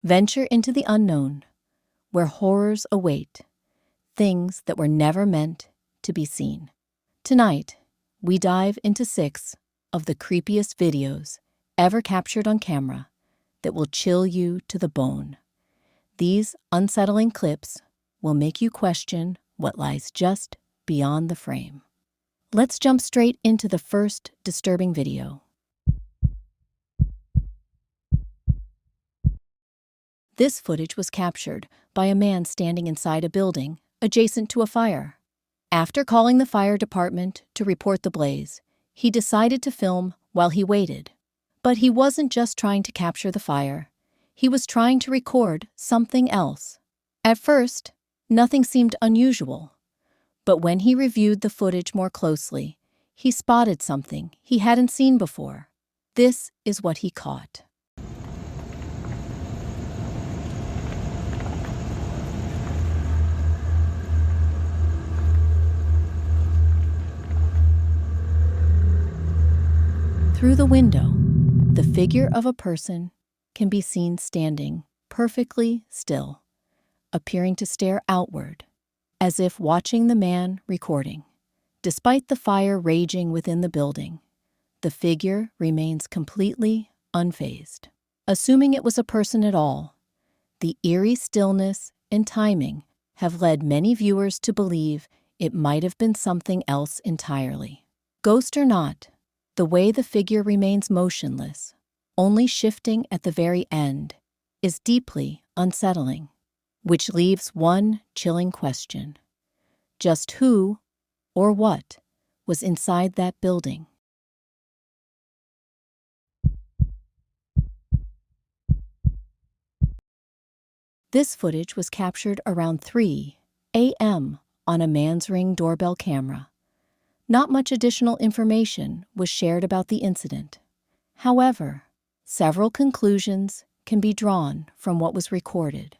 Venture into the unknown, where horrors await, things that were never meant to be seen. Tonight, we dive into 6 of the creepiest videos ever captured on camera that will chill you to the bone. These unsettling clips will make you question what lies just beyond the frame. Let's jump straight into the first disturbing video. This footage was captured by a man standing inside a building adjacent to a fire. After calling the fire department to report the blaze, he decided to film while he waited. But he wasn't just trying to capture the fire. He was trying to record something else. At first, nothing seemed unusual. But when he reviewed the footage more closely, he spotted something he hadn't seen before. This is what he caught. Through the window, the figure of a person can be seen standing perfectly still, appearing to stare outward, as if watching the man recording. Despite the fire raging within the building, the figure remains completely unfazed. Assuming it was a person at all, the eerie stillness and timing have led many viewers to believe it might have been something else entirely. Ghost or not, the way the figure remains motionless, only shifting at the very end, is deeply unsettling, which leaves one chilling question. Just who or what was inside that building? This footage was captured around 3 a.m. on a man's Ring doorbell camera. Not much additional information was shared about the incident. However, several conclusions can be drawn from what was recorded.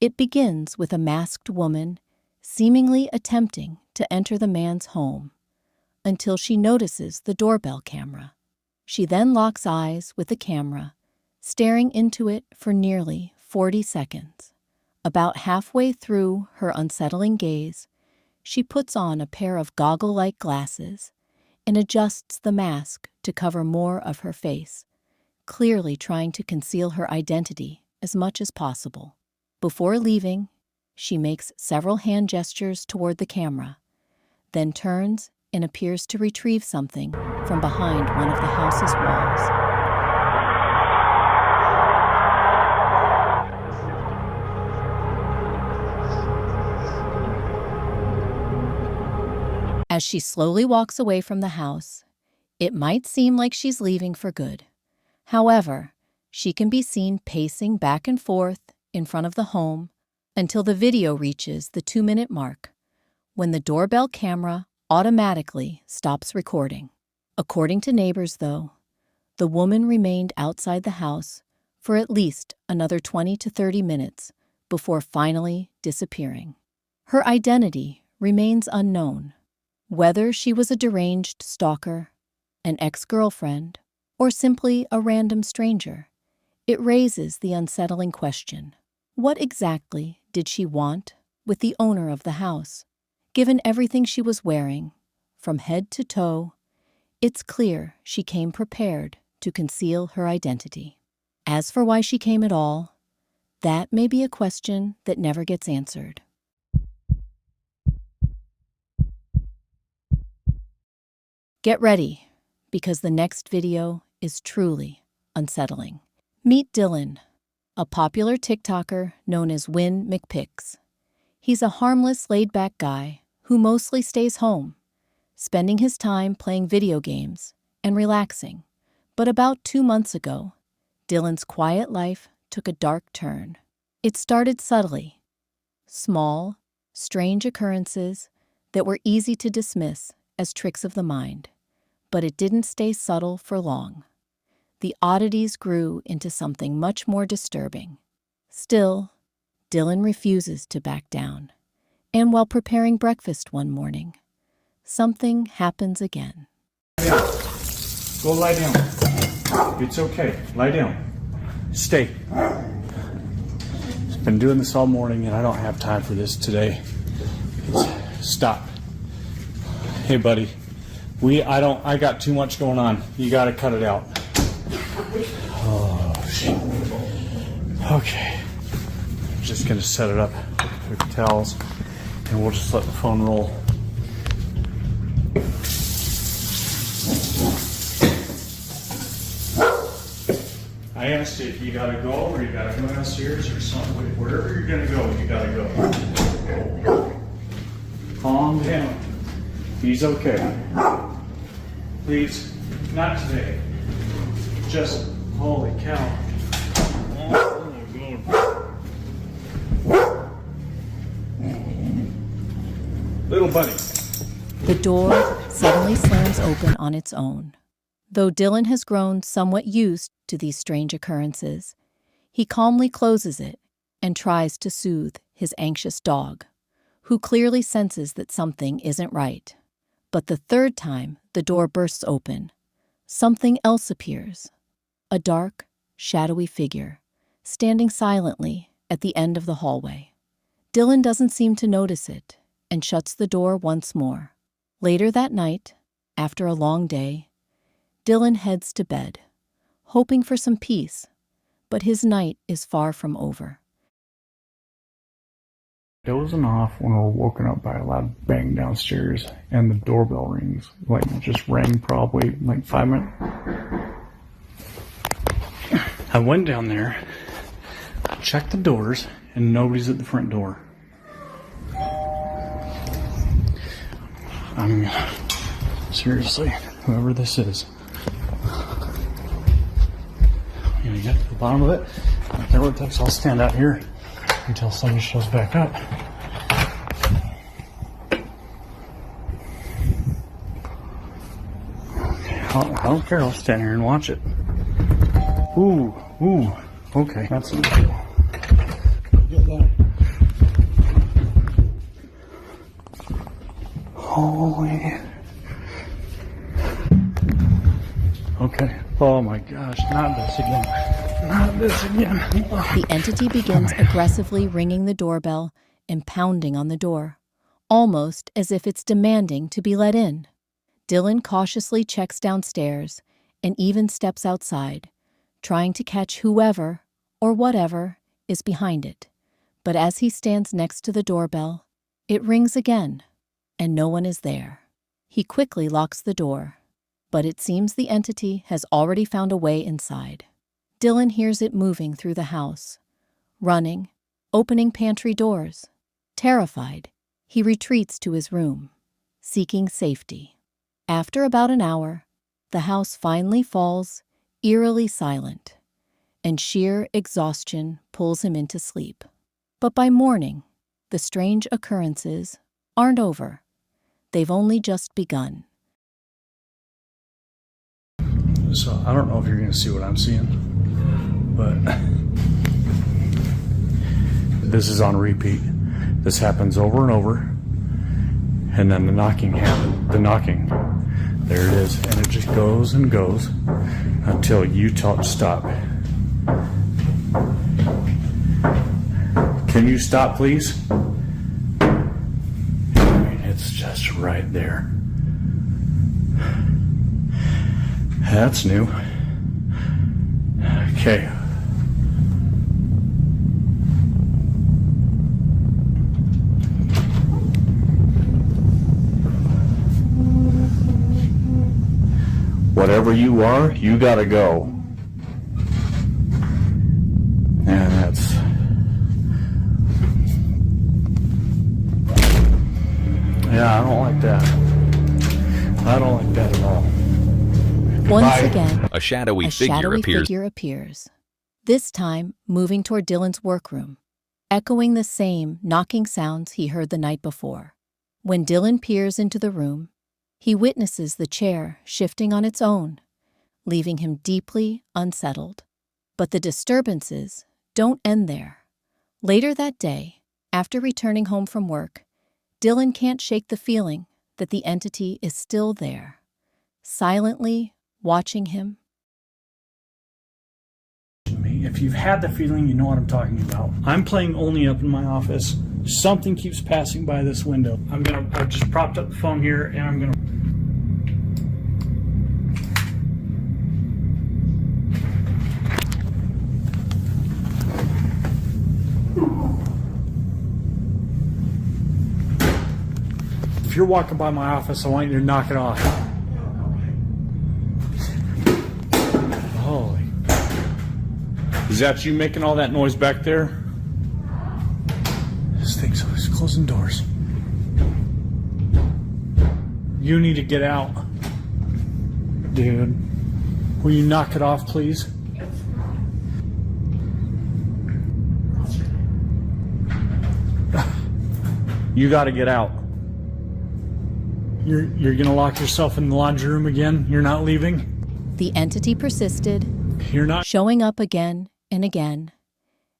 It begins with a masked woman seemingly attempting to enter the man's home until she notices the doorbell camera. She then locks eyes with the camera, staring into it for nearly 40 seconds. About halfway through her unsettling gaze, she puts on a pair of goggle-like glasses and adjusts the mask to cover more of her face, clearly trying to conceal her identity as much as possible. Before leaving, she makes several hand gestures toward the camera, then turns and appears to retrieve something from behind one of the house's walls. As she slowly walks away from the house, it might seem like she's leaving for good. However, she can be seen pacing back and forth in front of the home until the video reaches the 2-minute mark, when the doorbell camera automatically stops recording. According to neighbors, though, the woman remained outside the house for at least another 20 to 30 minutes before finally disappearing. Her identity remains unknown. Whether she was a deranged stalker, an ex-girlfriend, or simply a random stranger, it raises the unsettling question: what exactly did she want with the owner of the house? Given everything she was wearing, from head to toe, it's clear she came prepared to conceal her identity. As for why she came at all, that may be a question that never gets answered. Get ready, because the next video is truly unsettling. Meet Dylan, a popular TikToker known as Win McPix. He's a harmless, laid-back guy who mostly stays home, spending his time playing video games and relaxing. But about 2 months ago, Dylan's quiet life took a dark turn. It started subtly. Small, strange occurrences that were easy to dismiss as tricks of the mind. But it didn't stay subtle for long. The oddities grew into something much more disturbing. Still, Dylan refuses to back down. And while preparing breakfast one morning, something happens again. Go lie down. It's okay. Lie down. Stay. been doing this all morning and I don't have time for this today. Stop. Hey buddy, I got too much going on. You gotta cut it out. Oh shit. Okay. I'm just gonna set it up with the towels and we'll just let the phone roll. I asked you if you gotta go or you gotta go downstairs or something. Wherever you're gonna go, you gotta go. Calm down. He's okay. Please, not today. Just, holy cow. Oh, God. Little buddy. The door suddenly slams open on its own. Though Dylan has grown somewhat used to these strange occurrences, he calmly closes it and tries to soothe his anxious dog, who clearly senses that something isn't right. But the third time the door bursts open, something else appears. A dark, shadowy figure, standing silently at the end of the hallway. Dylan doesn't seem to notice it and shuts the door once more. Later that night, after a long day, Dylan heads to bed, hoping for some peace, but his night is far from over. Dozing off when we're woken up by a loud bang downstairs and the doorbell rings. Like, it just rang probably like 5 minutes. I went down there, checked the doors, and nobody's at the front door. Seriously, whoever this is. I'm gonna get to the bottom of it. If it takes, I'll stand out here until somebody shows back up. I don't care, I'll stand here and watch it. Ooh, okay, that's a good deal. Get that. Holy. Okay, oh my gosh, not this again. Not this again. The entity begins aggressively ringing the doorbell and pounding on the door, almost as if it's demanding to be let in. Dylan cautiously checks downstairs and even steps outside, trying to catch whoever or whatever is behind it. But as he stands next to the doorbell, it rings again, and no one is there. He quickly locks the door, but it seems the entity has already found a way inside. Dylan hears it moving through the house, running, opening pantry doors. Terrified, he retreats to his room, seeking safety. After about an hour, the house finally falls, eerily silent, and sheer exhaustion pulls him into sleep. But by morning, the strange occurrences aren't over. They've only just begun. So I don't know if you're going to see what I'm seeing, but this is on repeat. This happens over and over, and then the knocking happens. The knocking, there it is, and it just goes and goes until you tell it to stop. Can you stop, please? It's just right there. That's new. Okay. Whatever you are, you gotta go. And that's... Yeah, I don't like that. I don't like that at all. Once again, a shadowy figure appears, this time moving toward Dylan's workroom, echoing the same knocking sounds he heard the night before. When Dylan peers into the room, he witnesses the chair shifting on its own, leaving him deeply unsettled. But the disturbances don't end there. Later that day, after returning home from work, Dylan can't shake the feeling that the entity is still there, silently watching him. Me. me. If you've had the feeling, you know what I'm talking about. I'm playing only up in my office. Something keeps passing by this window. I've just propped up the phone here and I'm gonna. If you're walking by my office, I want you to knock it off. Holy. Is that you making all that noise back there? This thing's always closing doors. You need to get out. Dude. Will you knock it off, please? You gotta get out. You're gonna lock yourself in the laundry room again? You're not leaving? The entity persisted, You're not? showing up again and again.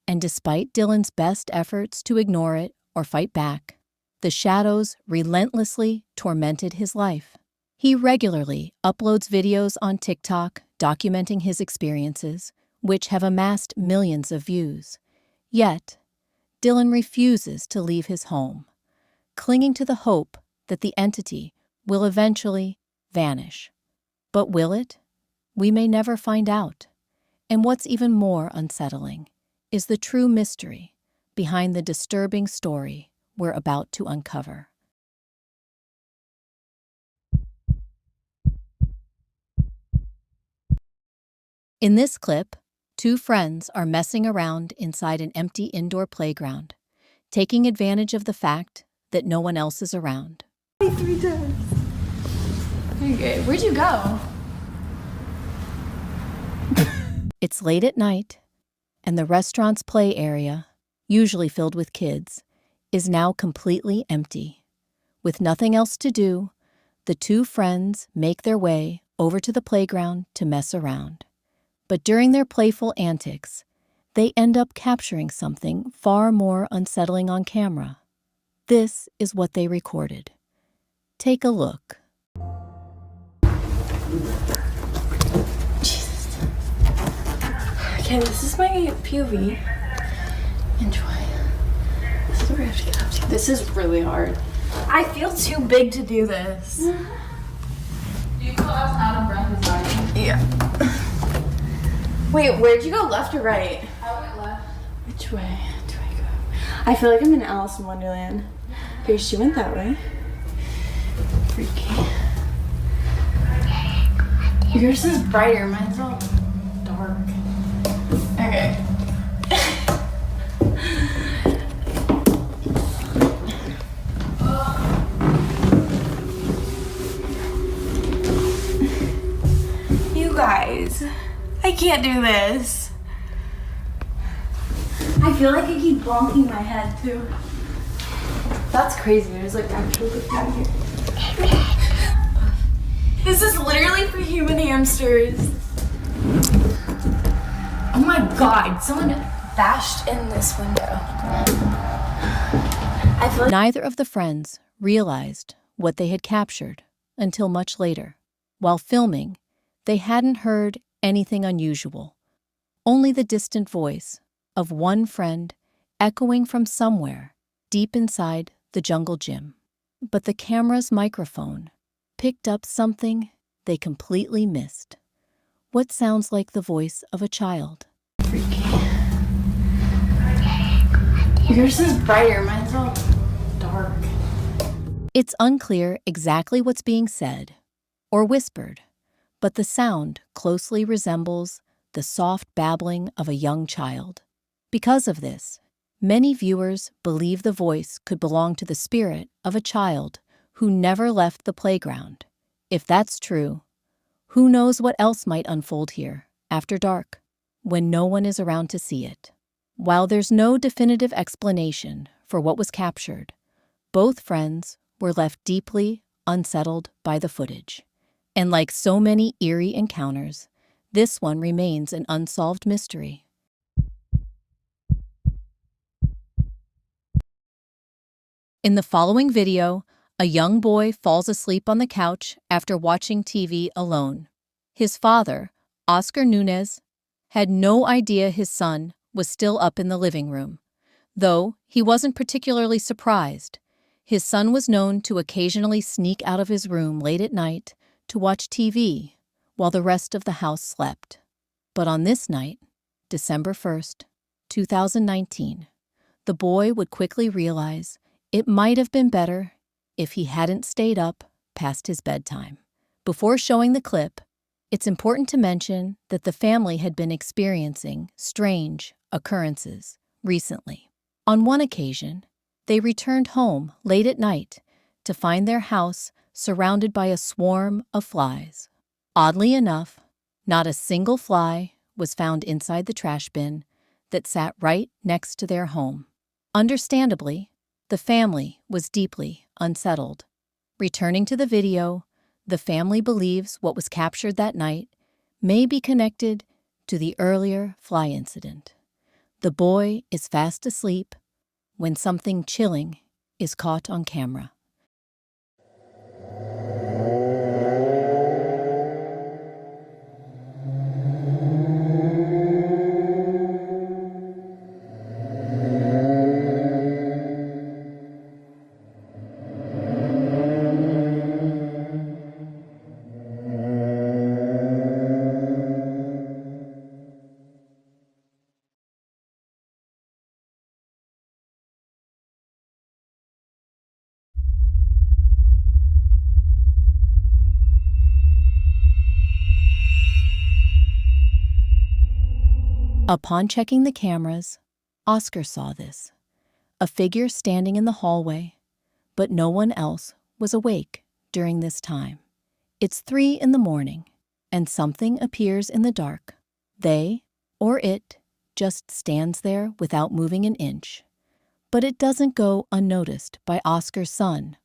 And despite Dylan's best efforts to ignore it or fight back, the shadows relentlessly tormented his life. He regularly uploads videos on TikTok documenting his experiences, which have amassed millions of views. Yet, Dylan refuses to leave his home, clinging to the hope that the entity will eventually vanish. But will it? We may never find out. And what's even more unsettling is the true mystery behind the disturbing story we're about to uncover. In this clip, two friends are messing around inside an empty indoor playground, taking advantage of the fact that no one else is around. 3 times. Okay, where'd you go? It's late at night, and the restaurant's play area, usually filled with kids, is now completely empty. With nothing else to do, the two friends make their way over to the playground to mess around. But during their playful antics, they end up capturing something far more unsettling on camera. This is what they recorded. Take a look. Jesus. Okay, this is my POV. Enjoy. This is where I have to get up to. This is really hard. I feel too big to do this. Do you feel as out of breath as I do? Yeah. Wait, where'd you go, left or right? I went left. Which way do I go? I feel like I'm in Alice in Wonderland. Okay, she went that way. Freaky. Yours is brighter, mine's all dark. Okay. You guys, I can't do this. I feel like I keep bonking my head too. That's crazy. There's like actual out here. This is literally for human hamsters. Oh my god, someone bashed in this window. I feel like Neither of the friends realized what they had captured until much later. While filming, they hadn't heard anything unusual, only the distant voice of one friend echoing from somewhere deep inside the jungle gym. But the camera's microphone picked up something they completely missed. What sounds like the voice of a child. freaky. Yours is brighter, mine's all dark. It's unclear exactly what's being said or whispered, but the sound closely resembles the soft babbling of a young child. Because of this, many viewers believe the voice could belong to the spirit of a child who never left the playground. If that's true, who knows what else might unfold here after dark, when no one is around to see it. While there's no definitive explanation for what was captured, both friends were left deeply unsettled by the footage. And like so many eerie encounters, this one remains an unsolved mystery. In the following video, a young boy falls asleep on the couch after watching TV alone. His father, Oscar Nunez, had no idea his son was still up in the living room. Though he wasn't particularly surprised. His son was known to occasionally sneak out of his room late at night to watch TV while the rest of the house slept. But on this night, December 1st, 2019, the boy would quickly realize it might have been better if he hadn't stayed up past his bedtime. Before showing the clip, it's important to mention that the family had been experiencing strange occurrences recently. On one occasion, they returned home late at night to find their house surrounded by a swarm of flies. Oddly enough, not a single fly was found inside the trash bin that sat right next to their home. Understandably, the family was deeply unsettled. Returning to the video, the family believes what was captured that night may be connected to the earlier fly incident. The boy is fast asleep when something chilling is caught on camera. Upon checking the cameras, Oscar saw this. A figure standing in the hallway, but no one else was awake during this time. It's 3 in the morning, and something appears in the dark. They, or it, just stands there without moving an inch. But it doesn't go unnoticed by Oscar's son,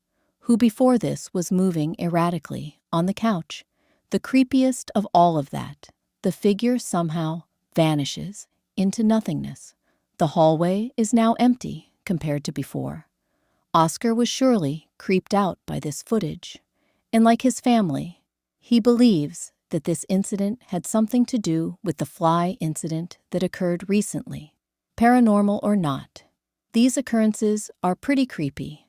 who before this was moving erratically on the couch. The creepiest of all of that, the figure somehow vanishes into nothingness. The hallway is now empty compared to before. Oscar was surely creeped out by this footage, and like his family, he believes that this incident had something to do with the fly incident that occurred recently. Paranormal or not, these occurrences are pretty creepy,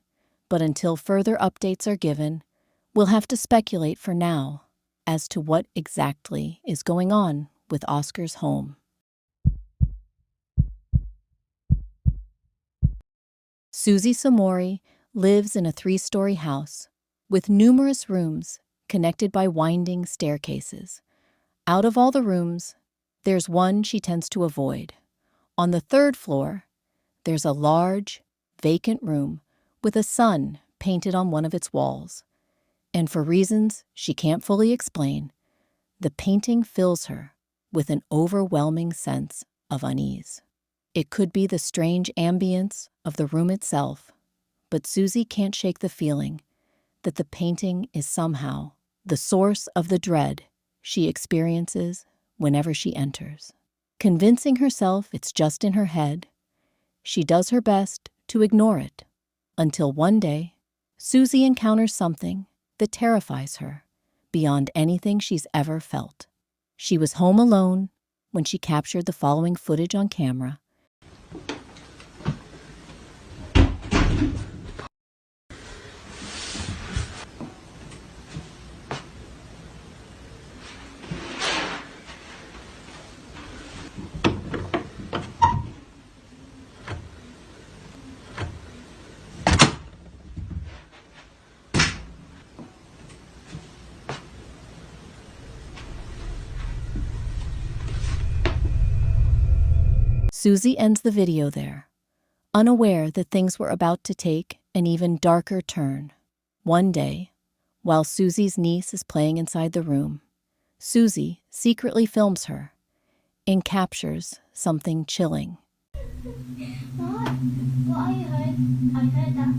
but until further updates are given, we'll have to speculate for now as to what exactly is going on with Oscar's home. Susie Samori lives in a 3-story house with numerous rooms connected by winding staircases. Out of all the rooms, there's one she tends to avoid. On the 3rd floor, there's a large, vacant room with a sun painted on one of its walls. And for reasons she can't fully explain, the painting fills her with an overwhelming sense of unease. It could be the strange ambience of the room itself, but Susie can't shake the feeling that the painting is somehow the source of the dread she experiences whenever she enters. Convincing herself it's just in her head, she does her best to ignore it, until one day, Susie encounters something that terrifies her beyond anything she's ever felt. She was home alone when she captured the following footage on camera. Susie ends the video there, unaware that things were about to take an even darker turn. One day, while Susie's niece is playing inside the room, Susie secretly films her and captures something chilling. What? What I heard? I heard that.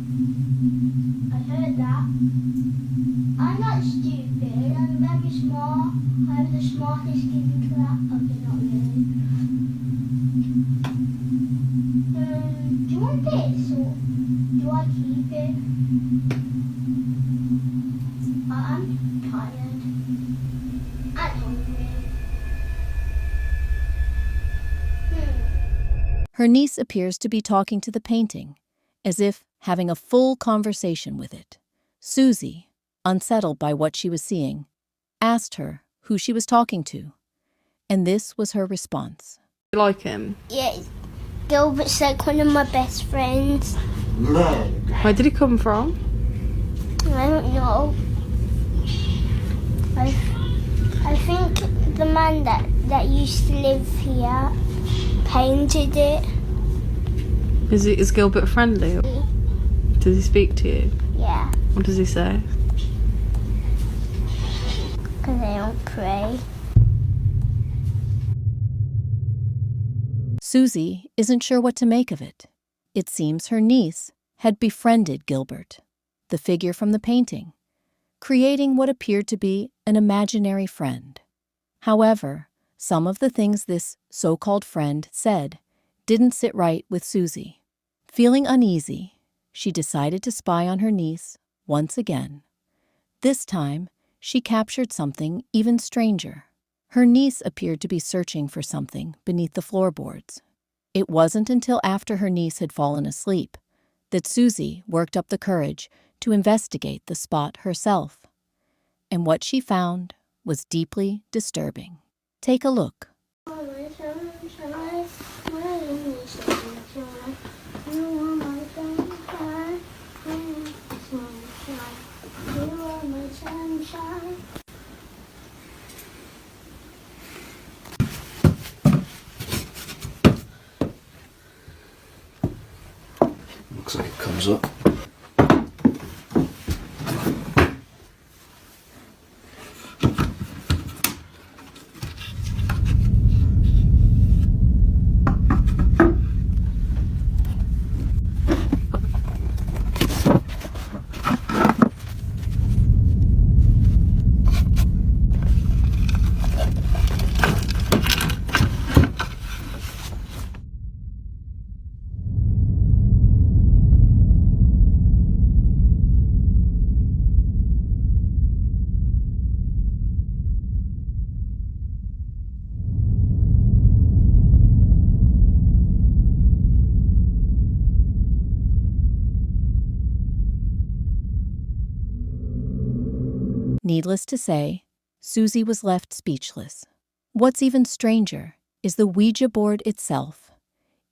I heard that. I'm not stupid. I'm very smart. I'm the smartest kid in class. Okay, not really. Do you want this or do I keep it? I'm tired. I'm hungry. Her niece appears to be talking to the painting, as if having a full conversation with it. Susie, unsettled by what she was seeing, asked her who she was talking to, and this was her response. You like him? Yeah, Gilbert's like one of my best friends. Where did he come from? I don't know. I think the man that used to live here painted it. Is Gilbert friendly? Does he speak to you? Yeah, What does he say? because I don't pray. Susie isn't sure what to make of it. It seems her niece had befriended Gilbert, the figure from the painting, creating what appeared to be an imaginary friend. However, some of the things this so-called friend said didn't sit right with Susie. Feeling uneasy, she decided to spy on her niece once again. This time, she captured something even stranger. Her niece appeared to be searching for something beneath the floorboards. It wasn't until after her niece had fallen asleep that Susie worked up the courage to investigate the spot herself. And what she found was deeply disturbing. Take a look. Looks like it comes up. Needless to say, Susie was left speechless. What's even stranger is the Ouija board itself.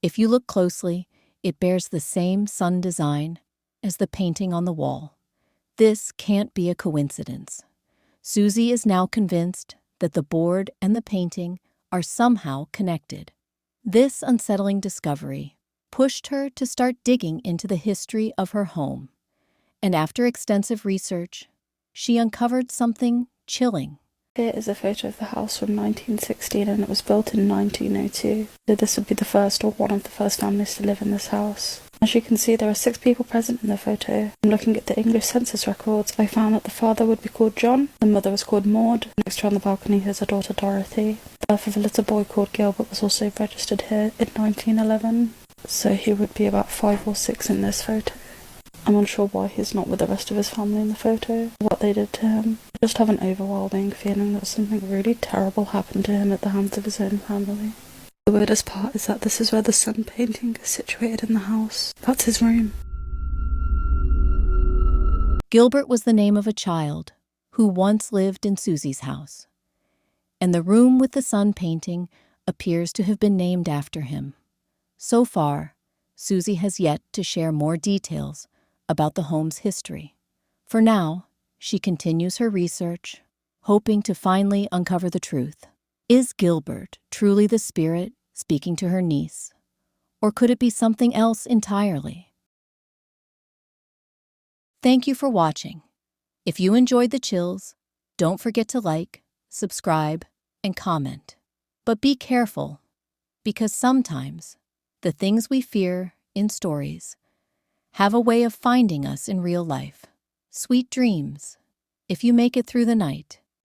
If you look closely, it bears the same sun design as the painting on the wall. This can't be a coincidence. Susie is now convinced that the board and the painting are somehow connected. This unsettling discovery pushed her to start digging into the history of her home. And after extensive research, she uncovered something chilling. Here is a photo of the house from 1916 and it was built in 1902. So this would be the first or one of the first families to live in this house. As you can see, there are 6 people present in the photo. And looking at the English census records, I found that the father would be called John, the mother was called Maud, next to her on the balcony is her daughter Dorothy. The birth of a little boy called Gilbert was also registered here in 1911. So he would be about 5 or 6 in this photo. I'm unsure why he's not with the rest of his family in the photo, what they did to him. I just have an overwhelming feeling that something really terrible happened to him at the hands of his own family. The weirdest part is that this is where the sun painting is situated in the house. That's his room. Gilbert was the name of a child who once lived in Susie's house, and the room with the sun painting appears to have been named after him. So far, Susie has yet to share more details about the home's history. For now, she continues her research, hoping to finally uncover the truth. Is Gilbert truly the spirit speaking to her niece? Or could it be something else entirely? Thank you for watching. If you enjoyed the chills, don't forget to like, subscribe, and comment. But be careful, because sometimes the things we fear in stories have a way of finding us in real life. Sweet dreams, if you make it through the night.